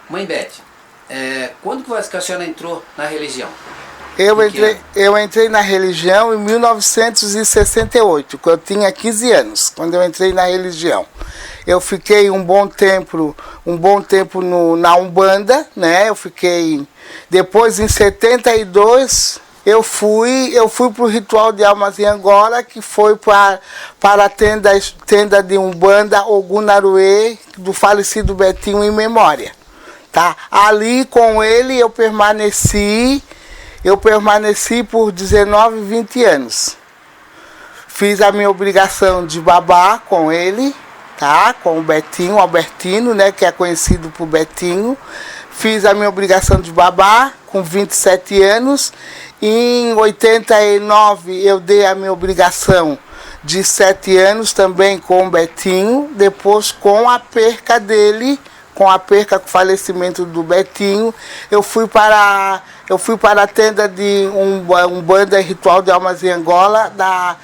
Mãe Beth, quando que a senhora entrou na religião? Eu entrei na religião em 1968, quando eu tinha 15 anos, quando eu entrei na religião. Eu fiquei um bom tempo na Umbanda, né? Depois, em 72, eu fui para o ritual de Almas em Angola, que foi para a tenda de Umbanda Ogum Naruê, do falecido Betinho em memória. Tá? Ali com ele eu permaneci por 19, 20 anos. Fiz a minha obrigação de babá com ele, tá? Com o Betinho, Albertino, né? Que é conhecido por Betinho. Fiz a minha obrigação de babá com 27 anos. Em 89 eu dei a minha obrigação de 7 anos também com o Betinho. Depois, com a perca dele, com o falecimento do Betinho, eu fui para a tenda de Umbanda Ritual de Almas em Angola, da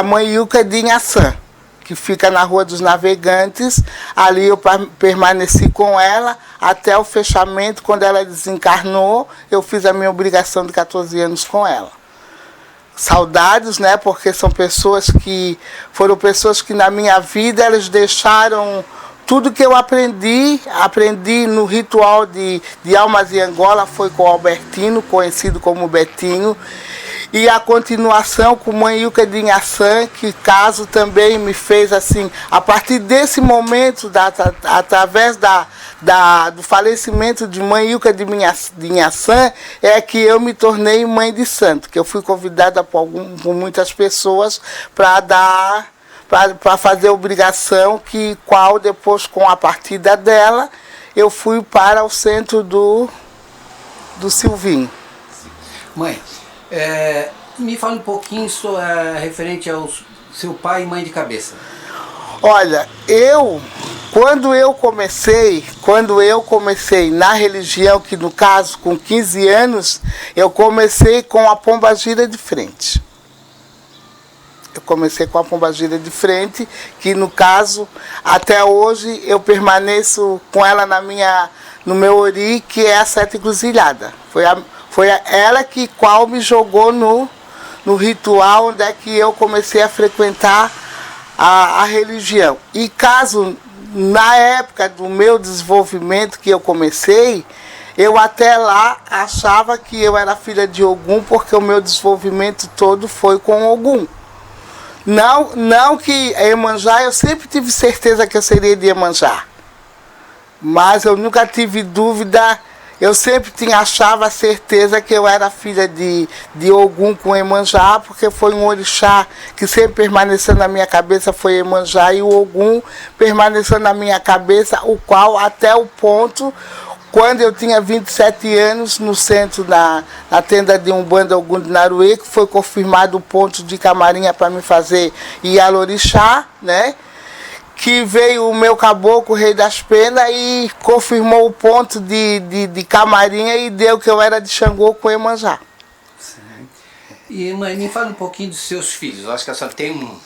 mãe Ilka de Inhaçã, que fica na Rua dos Navegantes. Ali eu permaneci com ela até o fechamento. Quando ela desencarnou, eu fiz a minha obrigação de 14 anos com ela. Saudades, né? Porque foram pessoas que na minha vida elas deixaram tudo que eu aprendi no ritual de Almas em Angola foi com o Albertino, conhecido como Betinho. E a continuação com mãe Ilka de Inhaçã, que caso também me fez assim, a partir desse momento, através do falecimento de mãe Ilka de Inhaçã, é que eu me tornei mãe de santo, que eu fui convidada por muitas pessoas para fazer a obrigação, qual depois, com a partida dela, eu fui para o centro do Silvinho. Mãe, me fala um pouquinho referente ao seu pai e mãe de cabeça. Olha, quando eu comecei na religião, que no caso com 15 anos, eu comecei com a pombagira de frente. Que no caso, até hoje, eu permaneço com ela no meu ori, que é a Sete Encruzilhada. Foi ela qual me jogou no ritual, onde é que eu comecei a frequentar a religião. E caso, na época do meu desenvolvimento que eu comecei, eu até lá achava que eu era filha de Ogum, porque o meu desenvolvimento todo foi com Ogum. Não que Iemanjá, eu sempre tive certeza que eu seria de Iemanjá. Mas eu nunca tive dúvida, eu sempre achava certeza que eu era filha de Ogum com Iemanjá, porque foi um orixá que sempre permaneceu na minha cabeça, foi Iemanjá, e o Ogum permaneceu na minha cabeça, o qual até o ponto, quando eu tinha 27 anos, no centro, na tenda de Umbanda Ogum de Naruê, que foi confirmado o ponto de camarinha para me fazer Ialorixá, né? Que veio o meu caboclo, o Rei das Penas, e confirmou o ponto de camarinha e deu que eu era de Xangô com Iemanjá. E, mãe, me fala um pouquinho dos seus filhos. Eu acho que a senhora tem um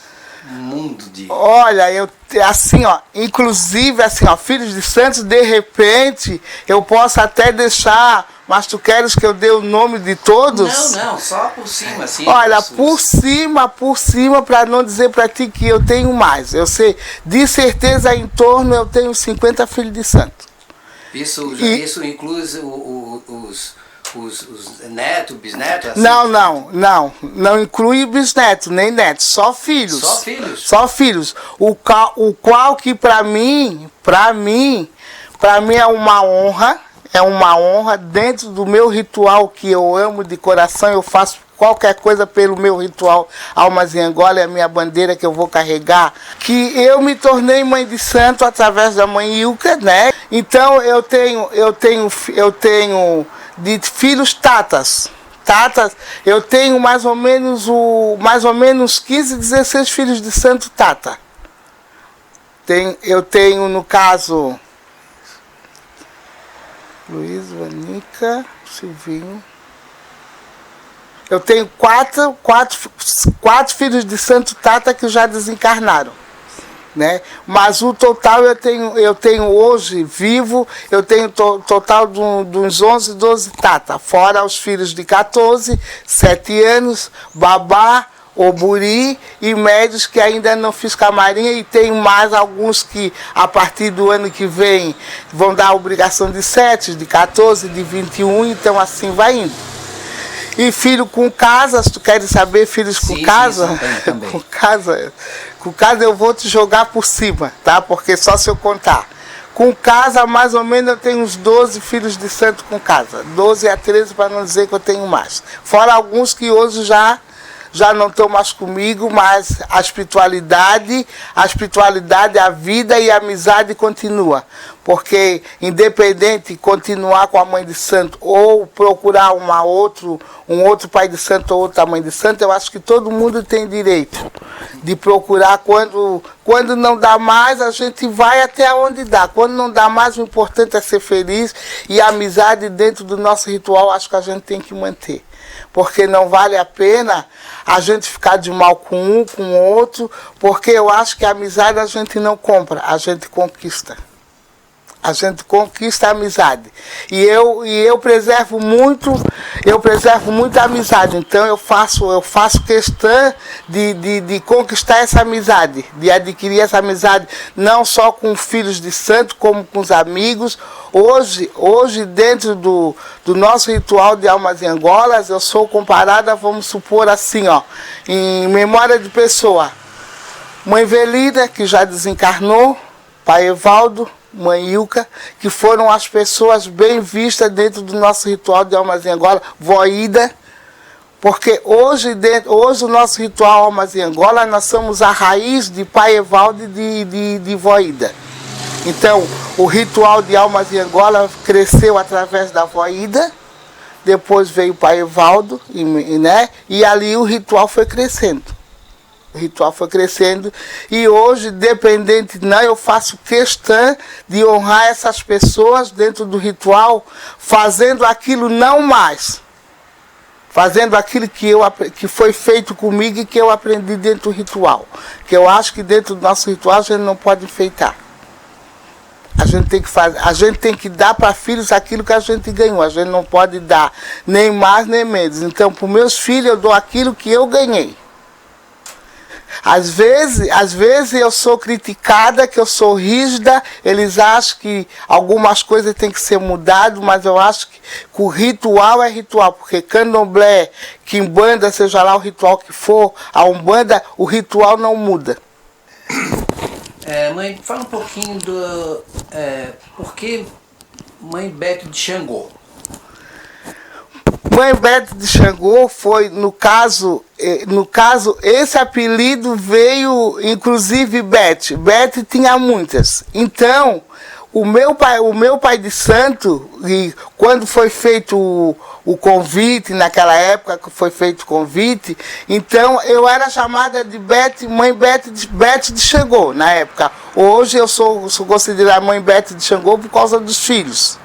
mundo de... Olha, inclusive, filhos de santos, de repente, eu posso até deixar, mas tu queres que eu dê o nome de todos? Não, só por cima, assim. Olha, por cima, para não dizer para ti que eu tenho mais. Eu sei, de certeza, em torno, eu tenho 50 filhos de santo. Isso inclui os netos, bisnetos? Assim? Não inclui bisneto, nem neto, só filhos. Só filhos? Só filhos. O qual que para mim é uma honra dentro do meu ritual, que eu amo de coração. Eu faço qualquer coisa pelo meu ritual Almas em Angola, é a minha bandeira que eu vou carregar, que eu me tornei mãe de santo através da mãe Ilka, né? Então eu tenho de filhos tatas, eu tenho mais ou menos 15, 16 filhos de santo tata. Eu tenho, no caso, Luiz, Vanica, Silvinho. Eu tenho quatro filhos de santo tata que já desencarnaram. né? Mas o total eu tenho hoje vivo, eu tenho total de uns 11, 12 tata, fora os filhos de 14, 7 anos, babá, oburi e médios que ainda não fiz camarinha, e tenho mais alguns que a partir do ano que vem vão dar a obrigação de 7, de 14, de 21, então assim vai indo. E filho com casa, se tu queres saber, filhos com casa, também. com casa eu vou te jogar por cima, tá? Porque só se eu contar. Com casa, mais ou menos, eu tenho uns 12 filhos de santo com casa. 12 a 13, para não dizer que eu tenho mais. Fora alguns que hoje já não estão mais comigo, mas a espiritualidade, a vida e a amizade continua. Porque independente de continuar com a mãe de santo ou procurar um outro pai de santo ou outra mãe de santo, eu acho que todo mundo tem direito de procurar. Quando não dá mais, a gente vai até onde dá. Quando não dá mais, o importante é ser feliz, e a amizade dentro do nosso ritual acho que a gente tem que manter. Porque não vale a pena a gente ficar de mal com um, com o outro, porque eu acho que a amizade a gente não compra, a gente conquista. A gente conquista a amizade. E eu preservo muito a amizade. Então eu faço questão de conquistar essa amizade, de adquirir essa amizade, não só com filhos de santo, como com os amigos. Hoje dentro do nosso ritual de almas em Angolas, eu sou comparada, vamos supor assim, ó, em memória de pessoa. Mãe Velida, que já desencarnou, pai Evaldo, mãe Ilka, que foram as pessoas bem vistas dentro do nosso ritual de almas em Angola, vó Ida, porque hoje o nosso ritual Almas em Angola, nós somos a raiz de pai Evaldo e de vó Ida. Então, o ritual de Almas em Angola cresceu através da vó Ida, depois veio o pai Evaldo, né? E ali o ritual foi crescendo. O ritual foi crescendo, e hoje, dependente, não, eu faço questão de honrar essas pessoas dentro do ritual, fazendo aquilo não mais. Fazendo aquilo que foi feito comigo e que eu aprendi dentro do ritual. Que eu acho que dentro do nosso ritual a gente não pode enfeitar. A gente tem que dar para filhos aquilo que a gente ganhou. A gente não pode dar nem mais nem menos. Então, para os meus filhos, eu dou aquilo que eu ganhei. Às vezes eu sou criticada, que eu sou rígida, eles acham que algumas coisas têm que ser mudadas, mas eu acho que o ritual é ritual, porque candomblé, quimbanda, seja lá o ritual que for, a umbanda, o ritual não muda. Mãe, fala um pouquinho do por que Mãe Bete de Xangô. Mãe Bete de Xangô foi, no caso, esse apelido veio, inclusive, Bete. Bete tinha muitas. Então, o meu pai de santo, e quando foi feito o convite, naquela época que foi feito o convite, então eu era chamada de Bete, Mãe Bete de Xangô, na época. Hoje eu sou considerada Mãe Bete de Xangô por causa dos filhos.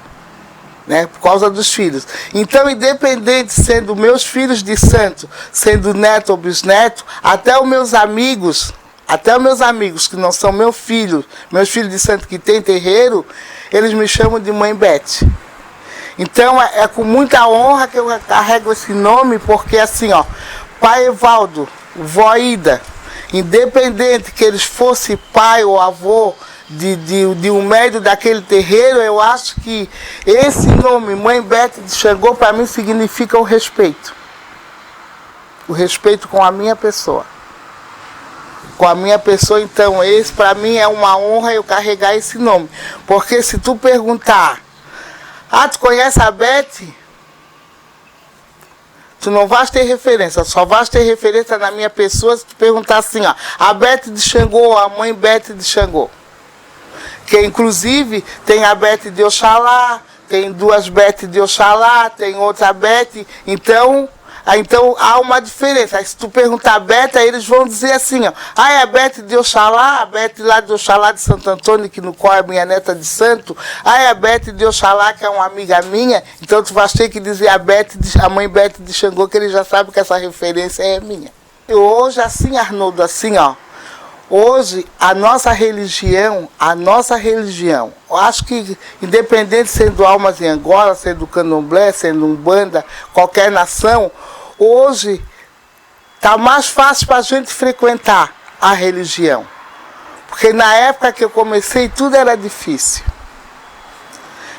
Né, por causa dos filhos. Então, independente sendo meus filhos de santo, sendo neto ou bisneto, até os meus amigos que não são meus filhos de santo que tem terreiro, eles me chamam de Mãe Bete. Então, é com muita honra que eu carrego esse nome, porque assim, ó, pai Evaldo, vó Ida, independente que eles fossem pai ou avô de um médium daquele terreiro, eu acho que esse nome, Mãe Bete de Xangô, para mim significa o respeito. O respeito com a minha pessoa. Com a minha pessoa, então, esse para mim é uma honra eu carregar esse nome. Porque se tu perguntar, tu conhece a Bete? Tu não vais ter referência, só vais ter referência na minha pessoa se tu perguntar assim, ó, a Bete de Xangô, a Mãe Bete de Xangô. Que inclusive tem a Bete de Oxalá, tem duas Bete de Oxalá, tem outra Bete, então há uma diferença. Aí, se tu perguntar a Bete, aí eles vão dizer assim, ó, é a Bete de Oxalá, a Bete lá de Oxalá de Santo Antônio, que no qual é minha neta de santo, é a Bete de Oxalá, que é uma amiga minha, então tu vais ter que dizer a Mãe Bete de Xangô, que ele já sabe que essa referência é minha. E hoje, assim, Arnoldo, assim, ó, Hoje, a nossa religião, eu acho que, independente sendo almas em Angola, sendo candomblé, sendo umbanda, qualquer nação, hoje está mais fácil para a gente frequentar a religião. Porque na época que eu comecei, tudo era difícil.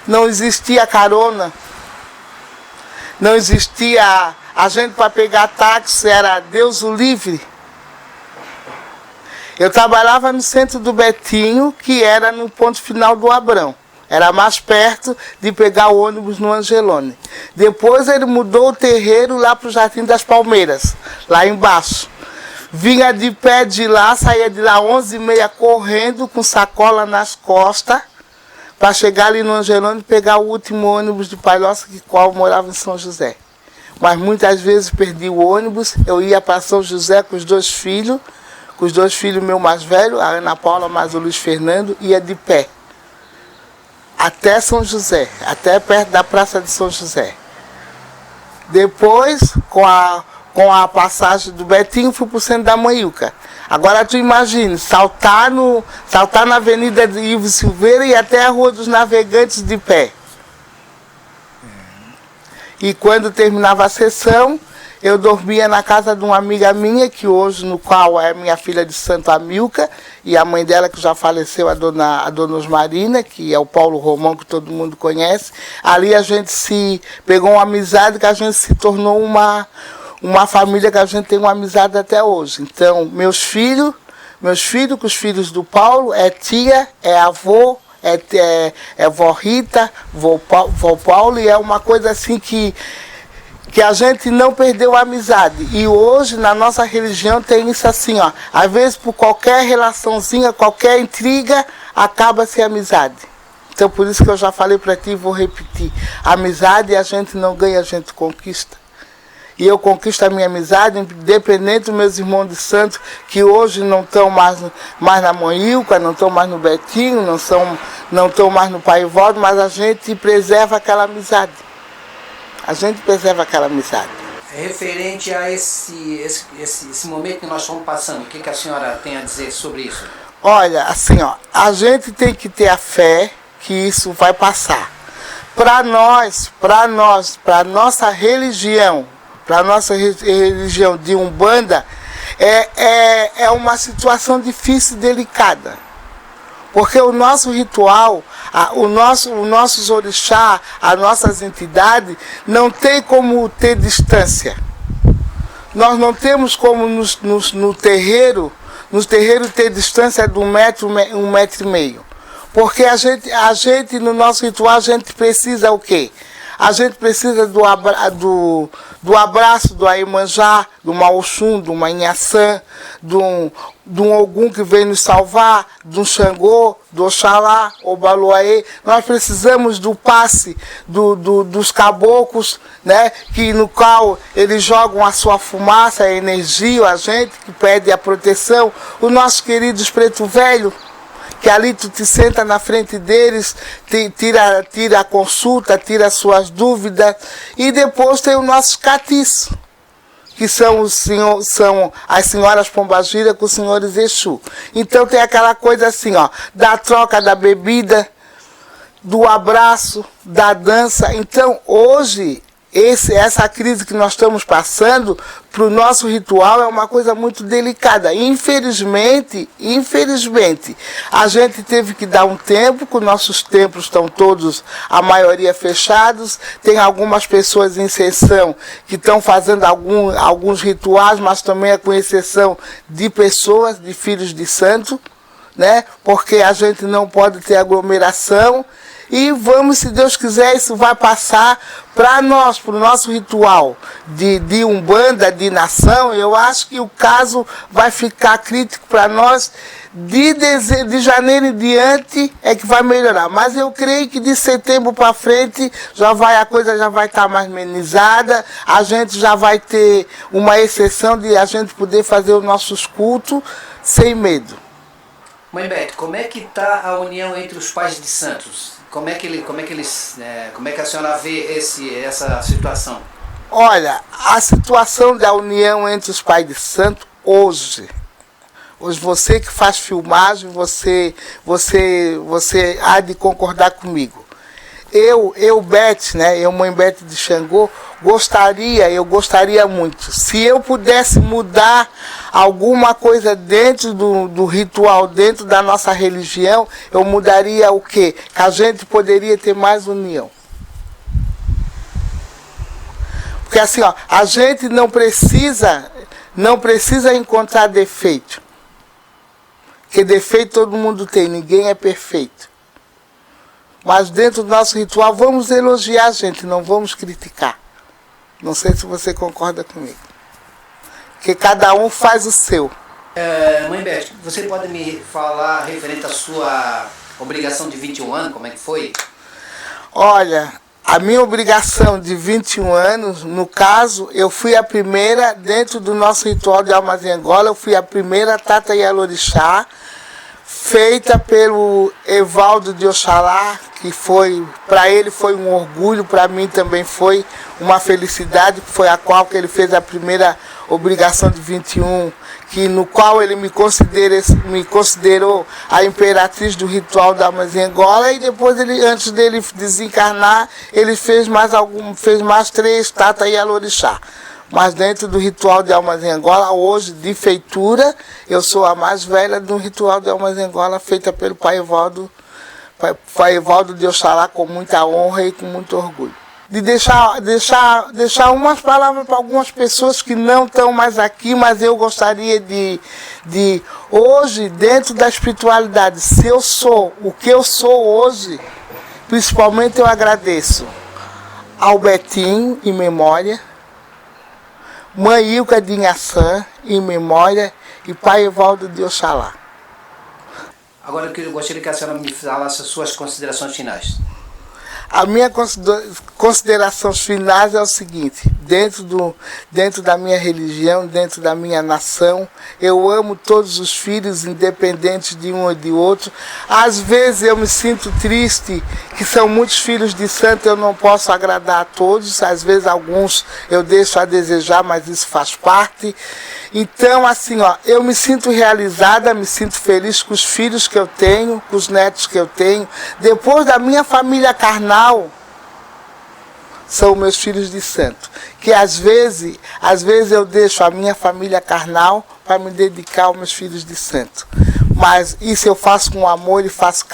Não existia carona, não existia a gente para pegar táxi, era Deus o livre. Eu trabalhava no centro do Betinho, que era no ponto final do Abrão. Era mais perto de pegar o ônibus no Angelone. Depois ele mudou o terreiro lá para o Jardim das Palmeiras, lá embaixo. Vinha de pé de lá, saía de lá 11h30 correndo, com sacola nas costas, para chegar ali no Angelone e pegar o último ônibus de Palhoça, que qual morava em São José. Mas muitas vezes perdi o ônibus, eu ia para São José com os dois filhos meu mais velho, a Ana Paula mais o Luiz Fernando, ia de pé. Até São José, até perto da Praça de São José. Depois, com a passagem do Betinho, fui para o centro da Manhuca. Agora tu imagina, saltar na Avenida de Ivo Silveira e até a Rua dos Navegantes de pé. E quando terminava a sessão, eu dormia na casa de uma amiga minha, que hoje, no qual é minha filha de Santo Amilca, e a mãe dela, que já faleceu, a dona Osmarina, que é o Paulo Romão, que todo mundo conhece. Ali a gente se pegou uma amizade, que a gente se tornou uma família, que a gente tem uma amizade até hoje. Então, meus filhos com os filhos do Paulo, é tia, é avô, é vó Rita, vó Paulo, e é uma coisa assim que a gente não perdeu a amizade. E hoje, na nossa religião, tem isso assim, ó. Às vezes, por qualquer relaçãozinha, qualquer intriga, acaba-se a amizade. Então, por isso que eu já falei para ti e vou repetir. Amizade a gente não ganha, a gente conquista. E eu conquisto a minha amizade, independente dos meus irmãos de santo, que hoje não estão mais na Manhuca, não estão mais no Betinho, não estão mais no Pai Valdo, mas a gente preserva aquela amizade. A gente preserva aquela amizade. Referente a esse momento que nós estamos passando, o que a senhora tem a dizer sobre isso? Olha, assim, ó, a gente tem que ter a fé que isso vai passar. Para nossa religião de Umbanda, é uma situação difícil e delicada. Porque o nosso ritual, os nossos orixá, as nossas entidades, não tem como ter distância. Nós não temos como no terreiro ter distância de 1,5 m. Porque a gente, no nosso ritual, a gente precisa o quê? A gente precisa do abraço do Aiemanjá, do Maoxum, do Manhaçã, de um Ogum que vem nos salvar, do Xangô, do Oxalá, Obaluaê. Nós precisamos do passe dos caboclos, né, no qual eles jogam a sua fumaça, a energia, a gente que pede a proteção. Os nossos queridos preto velho, que ali tu te senta na frente deles, tira a consulta, tira as suas dúvidas. E depois tem os nossos catiços, que são as senhoras Pombagira com os senhores Exu. Então tem aquela coisa assim, ó, da troca da bebida, do abraço, da dança. Então hoje, essa crise que nós estamos passando, para o nosso ritual, é uma coisa muito delicada. Infelizmente, a gente teve que dar um tempo, que os nossos templos estão todos, a maioria, fechados. Tem algumas pessoas em sessão que estão fazendo alguns rituais, mas também é com exceção de pessoas, de filhos de santo, né? Porque a gente não pode ter aglomeração. E vamos, se Deus quiser, isso vai passar para nós, para o nosso ritual de Umbanda, de nação. Eu acho que o caso vai ficar crítico para nós. De janeiro em diante é que vai melhorar. Mas eu creio que de setembro para frente a coisa já vai estar mais amenizada. A gente já vai ter uma exceção de a gente poder fazer os nossos cultos sem medo. Mãe Beth, como é que está a união entre os pais de santos? Como é que a senhora vê essa situação? Olha, a situação da união entre os pais de santo Hoje você que faz filmagem, você há de concordar comigo. Eu, Beth, né, eu, mãe Beth de Xangô, eu gostaria muito. Se eu pudesse mudar alguma coisa dentro do ritual, dentro da nossa religião, eu mudaria o quê? Que a gente poderia ter mais união. Porque assim, ó, a gente não precisa encontrar defeito. Porque defeito todo mundo tem, ninguém é perfeito. Mas dentro do nosso ritual, vamos elogiar a gente, não vamos criticar. Não sei se você concorda comigo. Porque cada um faz o seu. Mãe Beth, você pode me falar referente à sua obrigação de 21 anos, como é que foi? Olha, a minha obrigação de 21 anos, no caso, eu fui a primeira, dentro do nosso ritual de Almas em Angola, eu fui a primeira Tata Yalorixá, feita pelo Evaldo de Oxalá, que foi, para ele foi um orgulho, para mim também foi uma felicidade, foi a qual que ele fez a primeira obrigação de 21, no qual ele me considerou a imperatriz do ritual da Almas em Angola, e depois ele, antes dele desencarnar, ele fez mais 3 Tata Yalorixá. Mas dentro do ritual de Almas em Angola, hoje, de feitura, eu sou a mais velha do ritual de Almas em Angola, feita pelo Pai Evaldo de Oxalá, com muita honra e com muito orgulho. De deixar umas palavras para algumas pessoas que não estão mais aqui, mas eu gostaria de hoje, dentro da espiritualidade, se eu sou o que eu sou hoje, principalmente eu agradeço ao Betinho, em memória, Mãe Ilka de Inhaçã, em memória, e Pai Evaldo de Oxalá. Agora eu gostaria que a senhora me falasse as suas considerações finais. A minha considerações finais é o seguinte: dentro da minha religião, dentro da minha nação, eu amo todos os filhos, independentes de um ou de outro. Às vezes eu me sinto triste, que são muitos filhos de santo, eu não posso agradar a todos. Às vezes alguns eu deixo a desejar, mas isso faz parte. Então, assim, ó, eu me sinto realizada, me sinto feliz com os filhos que eu tenho, com os netos que eu tenho. Depois da minha família carnal, são meus filhos de santo. Que às vezes eu deixo a minha família carnal para me dedicar aos meus filhos de santo. Mas isso eu faço com amor e faço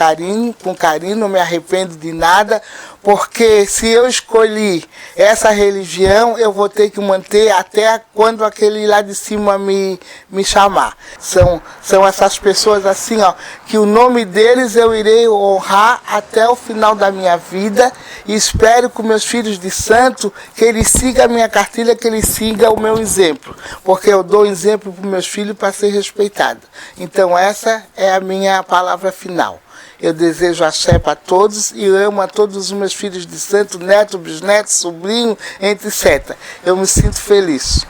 com carinho, não me arrependo de nada, porque se eu escolhi essa religião, eu vou ter que manter até quando aquele lá de cima me chamar. São essas pessoas assim, ó, que o nome deles eu irei honrar até o final da minha vida, e espero que meus filhos de santo, que eles sigam a minha cartilha, que eles sigam o meu exemplo, porque eu dou exemplo para os meus filhos para ser respeitado. Então essa é a minha palavra final. Eu desejo axé para todos e amo a todos os meus filhos de santo, neto, bisneto, sobrinho, etc. Eu me sinto feliz.